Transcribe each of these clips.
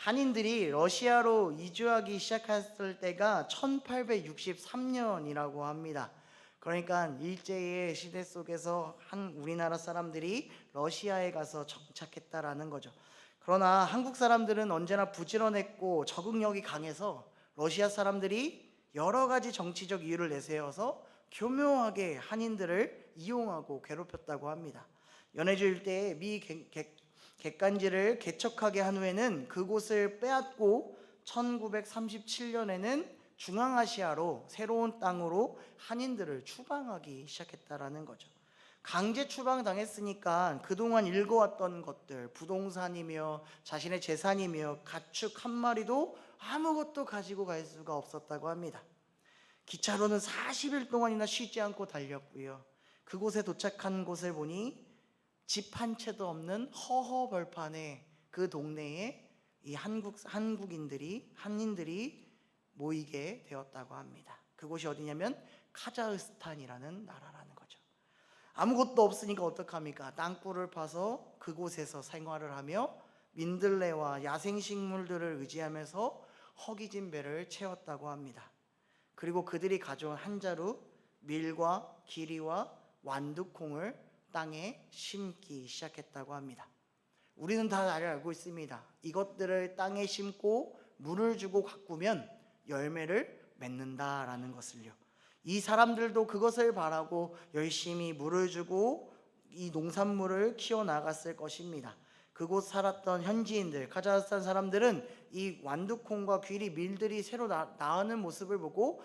한인들이 러시아로 이주하기 시작했을 때가 1863년이라고 합니다. 그러니까 일제의 시대 속에서 우리나라 사람들이 러시아에 가서 정착했다라는 거죠. 그러나 한국 사람들은 언제나 부지런했고 적응력이 강해서 러시아 사람들이 여러 가지 정치적 이유를 내세워서 교묘하게 한인들을 이용하고 괴롭혔다고 합니다. 연해주 일대에 미 객간지를 개척하게 한 후에는 그곳을 빼앗고 1937년에는 중앙아시아로 새로운 땅으로 한인들을 추방하기 시작했다라는 거죠. 강제 추방당했으니까 그동안 읽어왔던 것들, 부동산이며 자신의 재산이며 가축 한 마리도 아무것도 가지고 갈 수가 없었다고 합니다. 기차로는 40일 동안이나 쉬지 않고 달렸고요. 그곳에 도착한 곳을 보니 집 한 채도 없는 허허벌판에 그 동네에 이 한인들이 모이게 되었다고 합니다. 그곳이 어디냐면 카자흐스탄이라는 나라라는 거죠. 아무것도 없으니까 어떡합니까? 땅굴을 파서 그곳에서 생활을 하며 민들레와 야생식물들을 의지하면서 허기진 배를 채웠다고 합니다. 그리고 그들이 가져온 한 자루 밀과 기리와 완두콩을 땅에 심기 시작했다고 합니다. 우리는 다 잘 알고 있습니다. 이것들을 땅에 심고 물을 주고 가꾸면 열매를 맺는다라는 것을요. 이 사람들도 그것을 바라고 열심히 물을 주고 이 농산물을 키워나갔을 것입니다. 그곳 살았던 현지인들, 카자흐스탄 사람들은 이 완두콩과 귀리, 밀들이 새로 나오는 모습을 보고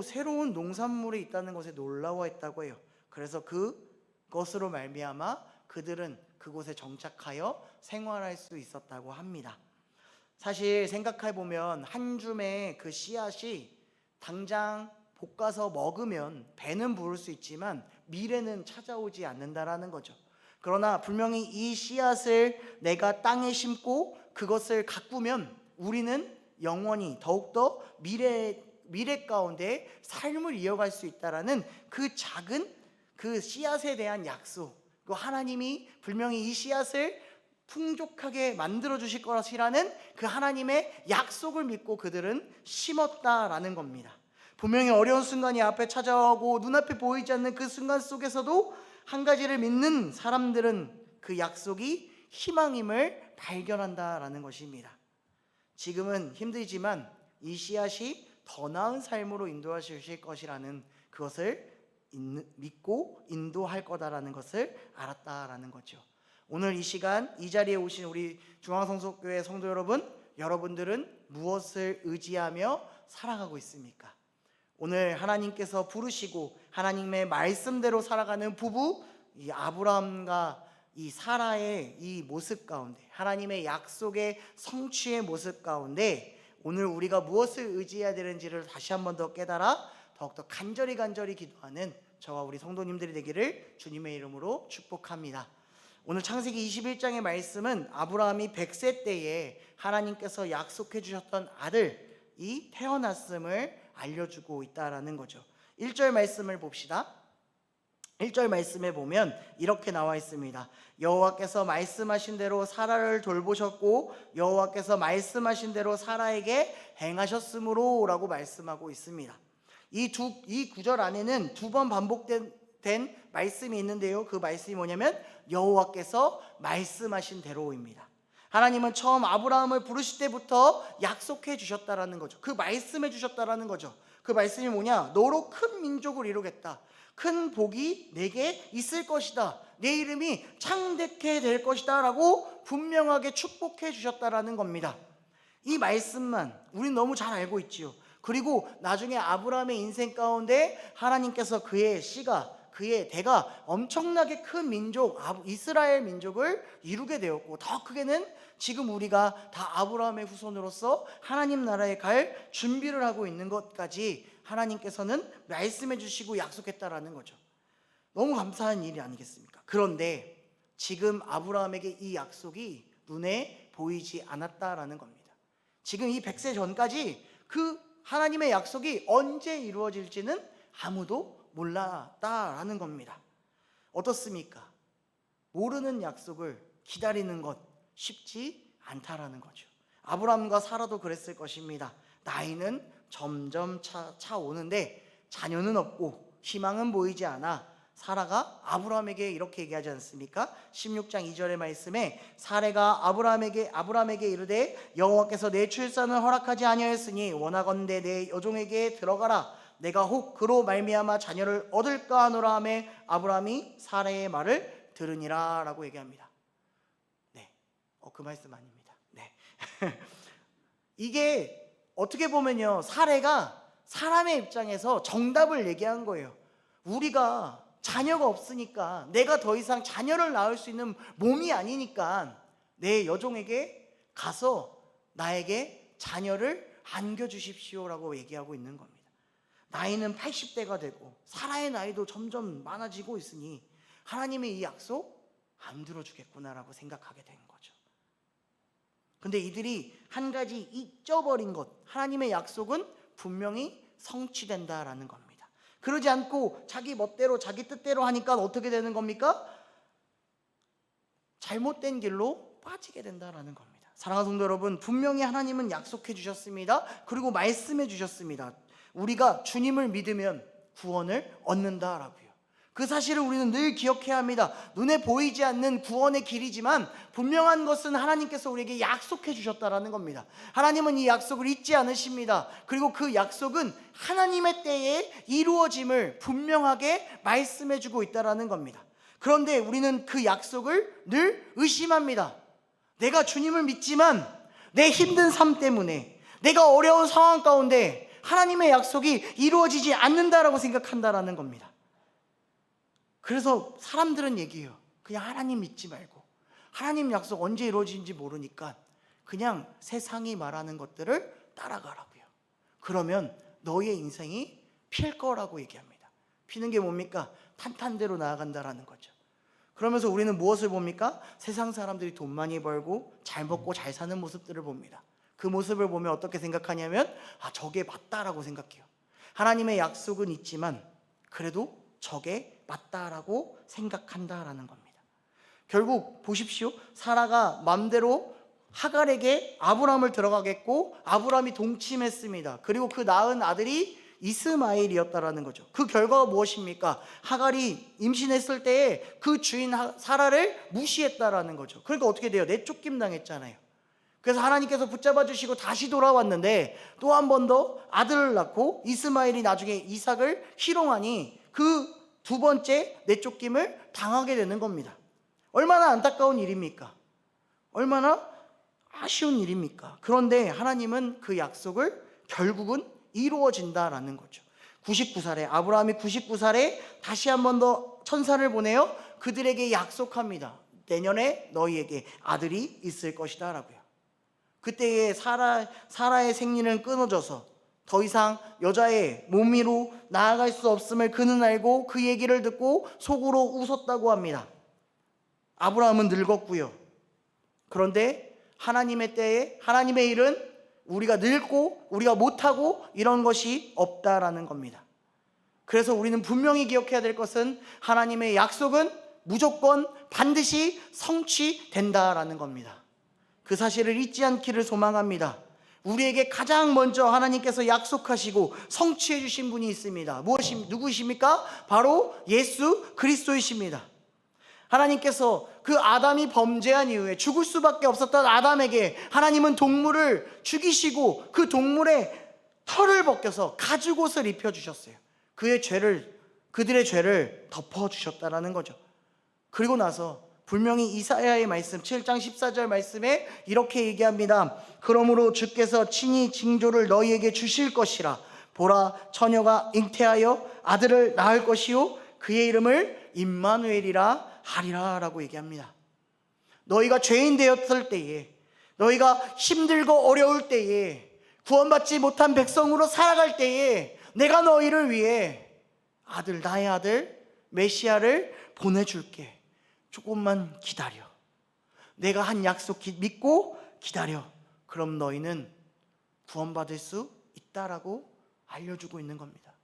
새로운 농산물이 있다는 것에 놀라워했다고 해요. 그래서 그것으로 말미암아 그들은 그곳에 정착하여 생활할 수 있었다고 합니다. 사실 생각해보면 한 줌의 그 씨앗이 당장 볶아서 먹으면 배는 부를 수 있지만 미래는 찾아오지 않는다라는 거죠. 그러나 분명히 이 씨앗을 내가 땅에 심고 그것을 가꾸면 우리는 영원히 더욱더 미래 가운데 삶을 이어갈 수 있다라는 그 작은 그 씨앗에 대한 약속, 그 하나님이 분명히 이 씨앗을 풍족하게 만들어 주실 것이라는 그 하나님의 약속을 믿고 그들은 심었다라는 겁니다. 분명히 어려운 순간이 앞에 찾아오고 눈앞에 보이지 않는 그 순간 속에서도 한 가지를 믿는 사람들은 그 약속이 희망임을 발견한다라는 것입니다. 지금은 힘들지만 이 씨앗이 더 나은 삶으로 인도하실 것이라는 그것을 믿고 인도할 거다라는 것을 알았다라는 거죠. 오늘 이 시간 이 자리에 오신 우리 중앙성소교회 성도 여러분, 여러분들은 무엇을 의지하며 살아가고 있습니까? 오늘 하나님께서 부르시고 하나님의 말씀대로 살아가는 부부 이 아브라함과 이 사라의 이 모습 가운데, 하나님의 약속의 성취의 모습 가운데 오늘 우리가 무엇을 의지해야 되는지를 다시 한 번 더 깨달아 더욱더 간절히 기도하는 저와 우리 성도님들이 되기를 주님의 이름으로 축복합니다. 오늘 창세기 21장의 말씀은 아브라함이 100세 때에 하나님께서 약속해 주셨던 아들이 태어났음을 알려주고 있다라는 거죠. 1절 말씀을 봅시다. 1절 말씀에 보면 이렇게 나와 있습니다. 여호와께서 말씀하신 대로 사라를 돌보셨고 여호와께서 말씀하신 대로 사라에게 행하셨으므로 라고 말씀하고 있습니다. 이 구절 안에는 두 번 반복된 말씀이 있는데요. 그 말씀이 뭐냐면 여호와께서 말씀하신 대로입니다. 하나님은 처음 아브라함을 부르실 때부터 약속해 주셨다라는 거죠. 그 말씀해 주셨다라는 거죠. 그 말씀이 뭐냐? 너로 큰 민족을 이루겠다. 큰 복이 내게 있을 것이다. 내 이름이 창대케 될 것이다 라고 분명하게 축복해 주셨다라는 겁니다. 이 말씀만 우리는 너무 잘 알고 있지요. 그리고 나중에 아브라함의 인생 가운데 하나님께서 그의 씨가, 그의 대가 엄청나게 큰 민족, 이스라엘 민족을 이루게 되었고, 더 크게는 지금 우리가 다 아브라함의 후손으로서 하나님 나라에 갈 준비를 하고 있는 것까지 하나님께서는 말씀해 주시고 약속했다라는 거죠. 너무 감사한 일이 아니겠습니까? 그런데 지금 아브라함에게 이 약속이 눈에 보이지 않았다라는 겁니다. 지금 이 100세 전까지 그 하나님의 약속이 언제 이루어질지는 아무도 몰랐다라는 겁니다. 어떻습니까? 모르는 약속을 기다리는 것 쉽지 않다라는 거죠. 아브라함과 사라도 그랬을 것입니다. 나이는 점점 차오는데 자녀는 없고 희망은 보이지 않아 사라가 아브라함에게 이렇게 얘기하지 않습니까? 16장 2절의 말씀에 사라가 아브라함에게 이르되 여호와께서 내 출산을 허락하지 아니하였으니 원하건대 내 여종에게 들어가라. 내가 혹 그로 말미암아 자녀를 얻을까 하노라 하매 아브라함이 사라의 말을 들으니라 라고 얘기합니다. 네, 그 말씀 아닙니다. 네. 이게 어떻게 보면요, 사라가 사람의 입장에서 정답을 얘기한 거예요. 우리가 자녀가 없으니까, 내가 더 이상 자녀를 낳을 수 있는 몸이 아니니까 내 여종에게 가서 나에게 자녀를 안겨주십시오라고 얘기하고 있는 겁니다. 나이는 80대가 되고 사라의 나이도 점점 많아지고 있으니 하나님의 이 약속 안 들어주겠구나라고 생각하게 된 거죠. 근데 이들이 한 가지 잊어버린 것, 하나님의 약속은 분명히 성취된다라는 겁니다. 그러지 않고 자기 멋대로 자기 뜻대로 하니까 어떻게 되는 겁니까? 잘못된 길로 빠지게 된다라는 겁니다. 사랑하는 성도 여러분, 분명히 하나님은 약속해 주셨습니다. 그리고 말씀해 주셨습니다. 우리가 주님을 믿으면 구원을 얻는다라고요. 그 사실을 우리는 늘 기억해야 합니다. 눈에 보이지 않는 구원의 길이지만 분명한 것은 하나님께서 우리에게 약속해 주셨다라는 겁니다. 하나님은 이 약속을 잊지 않으십니다. 그리고 그 약속은 하나님의 때에 이루어짐을 분명하게 말씀해 주고 있다라는 겁니다. 그런데 우리는 그 약속을 늘 의심합니다. 내가 주님을 믿지만 내 힘든 삶 때문에, 내가 어려운 상황 가운데 하나님의 약속이 이루어지지 않는다라고 생각한다라는 겁니다. 그래서 사람들은 얘기해요. 그냥 하나님 믿지 말고, 하나님 약속 언제 이루어지는지 모르니까 그냥 세상이 말하는 것들을 따라가라고요. 그러면 너의 인생이 필 거라고 얘기합니다. 피는 게 뭡니까? 탄탄대로 나아간다라는 거죠. 그러면서 우리는 무엇을 봅니까? 세상 사람들이 돈 많이 벌고 잘 먹고 잘 사는 모습들을 봅니다. 그 모습을 보면 어떻게 생각하냐면, 저게 맞다라고 생각해요. 하나님의 약속은 있지만 그래도 저게 맞다라고 생각한다라는 겁니다. 결국 보십시오. 사라가 마음대로 하갈에게 아브라함을 들어가겠고 아브라함이 동침했습니다. 그리고 그 낳은 아들이 이스마엘이었다라는 거죠. 그 결과가 무엇입니까? 하갈이 임신했을 때에 그 주인 사라를 무시했다라는 거죠. 그러니까 어떻게 돼요? 내쫓김 당했잖아요. 그래서 하나님께서 붙잡아 주시고 다시 돌아왔는데 또 한 번 더 아들을 낳고 이스마엘이 나중에 이삭을 희롱하니 그 두 번째 내쫓김을 당하게 되는 겁니다. 얼마나 안타까운 일입니까? 얼마나 아쉬운 일입니까? 그런데 하나님은 그 약속을 결국은 이루어진다라는 거죠. 99살에 아브라함이 99살에 다시 한 번 더 천사를 보내요. 그들에게 약속합니다. 내년에 너희에게 아들이 있을 것이다 라고요. 그때에 사라의 생리는 끊어져서 더 이상 여자의 몸 위로 나아갈 수 없음을 그는 알고 그 얘기를 듣고 속으로 웃었다고 합니다. 아브라함은 늙었고요. 그런데 하나님의 때에, 하나님의 일은 우리가 늙고 우리가 못하고 이런 것이 없다라는 겁니다. 그래서 우리는 분명히 기억해야 될 것은 하나님의 약속은 무조건 반드시 성취된다라는 겁니다. 그 사실을 잊지 않기를 소망합니다. 우리에게 가장 먼저 하나님께서 약속하시고 성취해 주신 분이 있습니다. 누구십니까? 바로 예수 그리스도이십니다. 하나님께서 그 아담이 범죄한 이후에 죽을 수밖에 없었던 아담에게 하나님은 동물을 죽이시고 그 동물의 털을 벗겨서 가죽옷을 입혀주셨어요. 그들의 죄를 덮어주셨다는 거죠. 그리고 나서 분명히 이사야의 말씀 7장 14절 말씀에 이렇게 얘기합니다. 그러므로 주께서 친히 징조를 너희에게 주실 것이라. 보라, 처녀가 잉태하여 아들을 낳을 것이요 그의 이름을 임마누엘이라 하리라 라고 얘기합니다. 너희가 죄인 되었을 때에, 너희가 힘들고 어려울 때에, 구원받지 못한 백성으로 살아갈 때에 내가 너희를 위해 나의 아들 메시아를 보내줄게. 조금만 기다려. 내가 한 약속 믿고 기다려. 그럼 너희는 구원받을 수 있다라고 알려주고 있는 겁니다.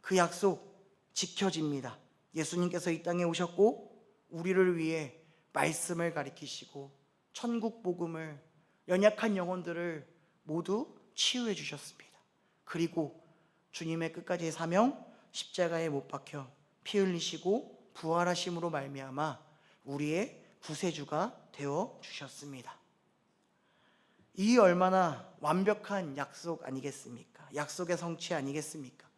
그 약속 지켜집니다. 예수님께서 이 땅에 오셨고 우리를 위해 말씀을 가리키시고 천국 복음을 연약한 영혼들을 모두 치유해 주셨습니다. 그리고 주님의 끝까지의 사명, 십자가에 못 박혀 피 흘리시고 부활하심으로 말미암아 우리의 구세주가 되어 주셨습니다. 이 얼마나 완벽한 약속 아니겠습니까? 약속의 성취 아니겠습니까?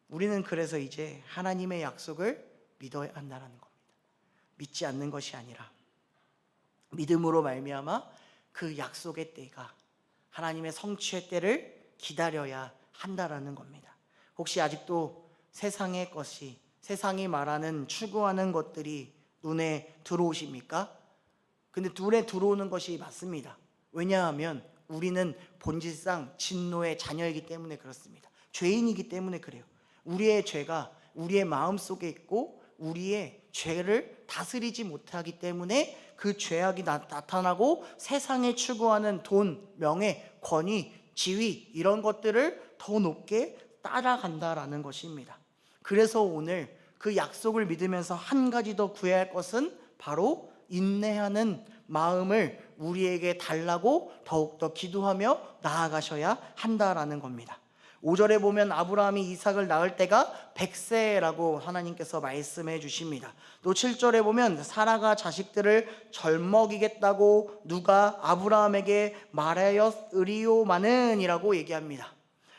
우리는 그래서 이제 하나님의 약속을 믿어야 한다는 겁니다. 믿지 않는 것이 아니라 믿음으로 말미암아 그 약속의 때가, 하나님의 성취의 때를 기다려야 한다라는 겁니다. 혹시 아직도 세상의 것이, 세상이 말하는 추구하는 것들이 눈에 들어오십니까? 근데 눈에 들어오는 것이 맞습니다. 왜냐하면 우리는 본질상 진노의 자녀이기 때문에 그렇습니다. 죄인이기 때문에 그래요. 우리의 죄가 우리의 마음속에 있고 우리의 죄를 다스리지 못하기 때문에 그 죄악이 나타나고 세상에 추구하는 돈, 명예, 권위, 지위 이런 것들을 더 높게 따라간다라는 것입니다. 그래서 오늘 그 약속을 믿으면서 한 가지 더 구해야 할 것은 바로 인내하는 마음을 우리에게 달라고 더욱더 기도하며 나아가셔야 한다라는 겁니다. 5절에 보면 아브라함이 이삭을 낳을 때가 100세라고 하나님께서 말씀해 주십니다. 또 7절에 보면 사라가 자식들을 젊먹이겠다고 누가 아브라함에게 말하였으리오마는이라고 얘기합니다.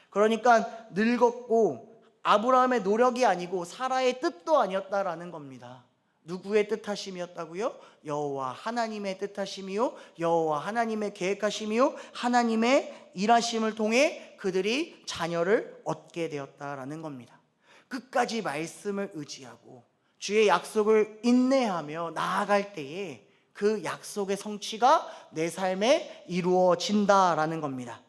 그러니까 늙었고 아브라함의 노력이 아니고 사라의 뜻도 아니었다라는 겁니다. 누구의 뜻하심이었다고요? 여호와 하나님의 뜻하심이요, 여호와 하나님의 계획하심이요, 하나님의 일하심을 통해 그들이 자녀를 얻게 되었다라는 겁니다. 끝까지 말씀을 의지하고 주의 약속을 인내하며 나아갈 때에 그 약속의 성취가 내 삶에 이루어진다라는 겁니다.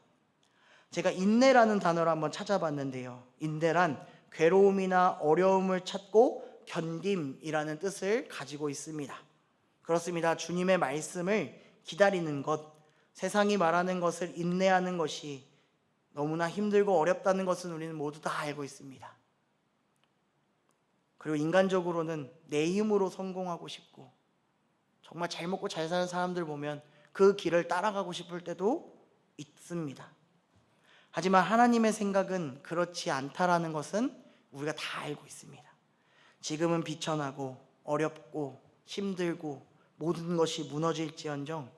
제가 인내라는 단어를 한번 찾아봤는데요, 인내란 괴로움이나 어려움을 찾고 견딤이라는 뜻을 가지고 있습니다. 그렇습니다. 주님의 말씀을 기다리는 것, 세상이 말하는 것을 인내하는 것이 너무나 힘들고 어렵다는 것은 우리는 모두 다 알고 있습니다. 그리고 인간적으로는 내 힘으로 성공하고 싶고 정말 잘 먹고 잘 사는 사람들 보면 그 길을 따라가고 싶을 때도 있습니다. 하지만 하나님의 생각은 그렇지 않다라는 것은 우리가 다 알고 있습니다. 지금은 비천하고 어렵고 힘들고 모든 것이 무너질지언정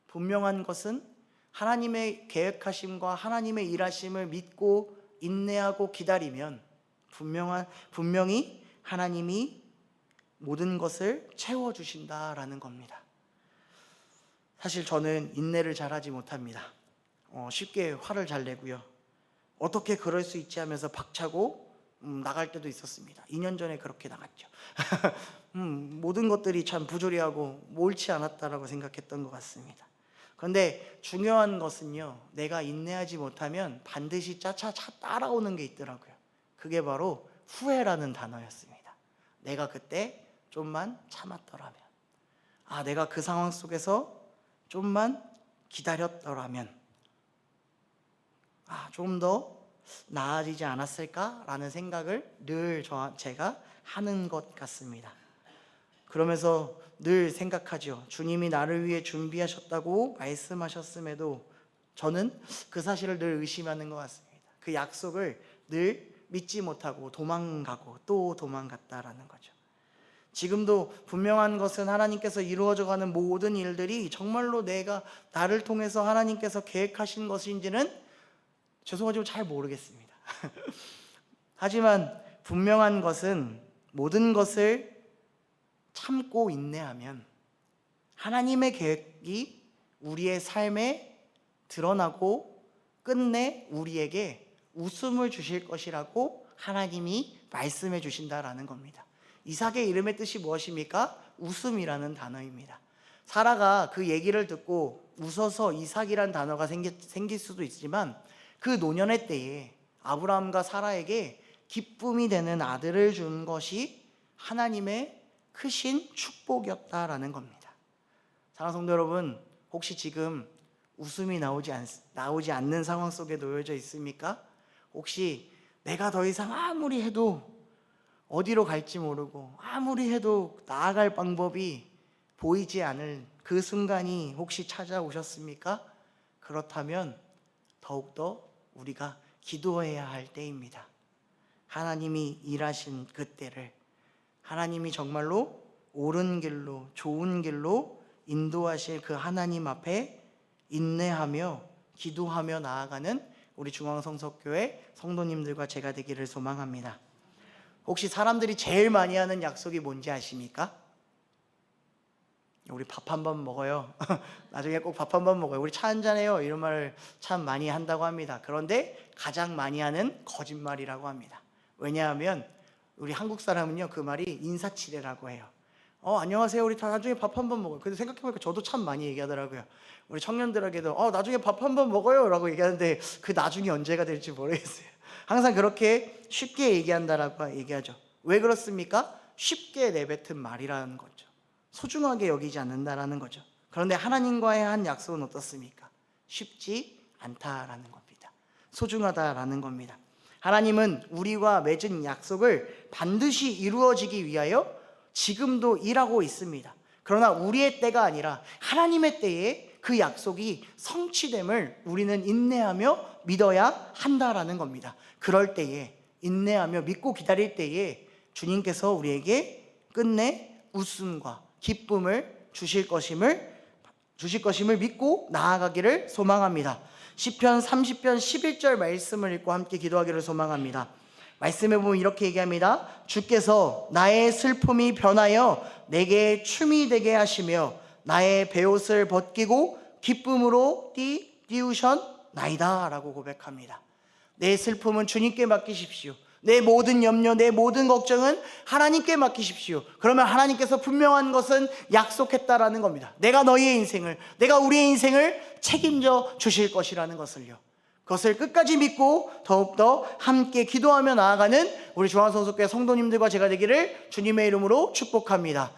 분명한 것은 하나님의 계획하심과 하나님의 일하심을 믿고 인내하고 기다리면 분명히 하나님이 모든 것을 채워주신다라는 겁니다. 사실 저는 인내를 잘하지 못합니다. 쉽게 화를 잘 내고요. 어떻게 그럴 수 있지 하면서 박차고 나갈 때도 있었습니다. 2년 전에 그렇게 나갔죠. 모든 것들이 참 부조리하고 옳지 않았다라고 생각했던 것 같습니다. 그런데 중요한 것은요, 내가 인내하지 못하면 반드시 차차 따라오는 게 있더라고요. 그게 바로 후회라는 단어였습니다. 내가 그때 좀만 참았더라면, 내가 그 상황 속에서 좀만 기다렸더라면 좀 더 나아지지 않았을까라는 생각을 늘 제가 하는 것 같습니다. 그러면서 늘 생각하죠. 주님이 나를 위해 준비하셨다고 말씀하셨음에도 저는 그 사실을 늘 의심하는 것 같습니다. 그 약속을 늘 믿지 못하고 도망가고 또 도망갔다라는 거죠. 지금도 분명한 것은 하나님께서 이루어져가는 모든 일들이 정말로 나를 통해서 하나님께서 계획하신 것인지는 죄송하지만 잘 모르겠습니다. 하지만 분명한 것은 모든 것을 참고 인내하면 하나님의 계획이 우리의 삶에 드러나고 끝내 우리에게 웃음을 주실 것이라고 하나님이 말씀해 주신다라는 겁니다. 이삭의 이름의 뜻이 무엇입니까? 웃음이라는 단어입니다. 사라가 그 얘기를 듣고 웃어서 이삭이라는 단어가 생길 수도 있지만 그 노년의 때에 아브라함과 사라에게 기쁨이 되는 아들을 준 것이 하나님의 크신 축복이었다라는 겁니다. 사랑하는 성도 여러분, 혹시 지금 웃음이 나오지 않는 상황 속에 놓여져 있습니까? 혹시 내가 더 이상 아무리 해도 어디로 갈지 모르고 아무리 해도 나아갈 방법이 보이지 않을 그 순간이 혹시 찾아오셨습니까? 그렇다면 더욱더 우리가 기도해야 할 때입니다. 하나님이 일하신 그때를, 하나님이 정말로 옳은 길로, 좋은 길로 인도하실 그 하나님 앞에 인내하며 기도하며 나아가는 우리 중앙성서교회 성도님들과 제가 되기를 소망합니다. 혹시 사람들이 제일 많이 하는 약속이 뭔지 아십니까? 우리 밥 한 번 먹어요. 나중에 꼭 밥 한 번 먹어요. 우리 차 한잔해요. 이런 말을 참 많이 한다고 합니다. 그런데 가장 많이 하는 거짓말이라고 합니다. 왜냐하면 우리 한국 사람은요, 그 말이 인사치레라고 해요. 안녕하세요, 우리 다 나중에 밥 한 번 먹어요. 근데 생각해보니까 저도 참 많이 얘기하더라고요. 우리 청년들에게도 나중에 밥 한 번 먹어요 라고 얘기하는데 그 나중이 언제가 될지 모르겠어요. 항상 그렇게 쉽게 얘기한다라고 얘기하죠. 왜 그렇습니까? 쉽게 내뱉은 말이라는 거죠. 소중하게 여기지 않는다라는 거죠. 그런데 하나님과의 한 약속은 어떻습니까? 쉽지 않다라는 겁니다. 소중하다라는 겁니다. 하나님은 우리와 맺은 약속을 반드시 이루어지기 위하여 지금도 일하고 있습니다. 그러나 우리의 때가 아니라 하나님의 때에 그 약속이 성취됨을 우리는 인내하며 믿어야 한다라는 겁니다. 그럴 때에, 인내하며 믿고 기다릴 때에 주님께서 우리에게 끝내 웃음과 기쁨을 주실 것임을 믿고 나아가기를 소망합니다. 시편 30편 11절 말씀을 읽고 함께 기도하기를 소망합니다. 말씀에 보면 이렇게 얘기합니다. 주께서 나의 슬픔이 변하여 내게 춤이 되게 하시며 나의 베옷을 벗기고 기쁨으로 띄우셨나이다 라고 고백합니다. 내 슬픔은 주님께 맡기십시오. 내 모든 염려, 내 모든 걱정은 하나님께 맡기십시오. 그러면 하나님께서 분명한 것은 약속했다라는 겁니다. 내가 우리의 인생을 책임져 주실 것이라는 것을요. 그것을 끝까지 믿고 더욱더 함께 기도하며 나아가는 우리 중앙성서교회 성도님들과 제가 되기를 주님의 이름으로 축복합니다.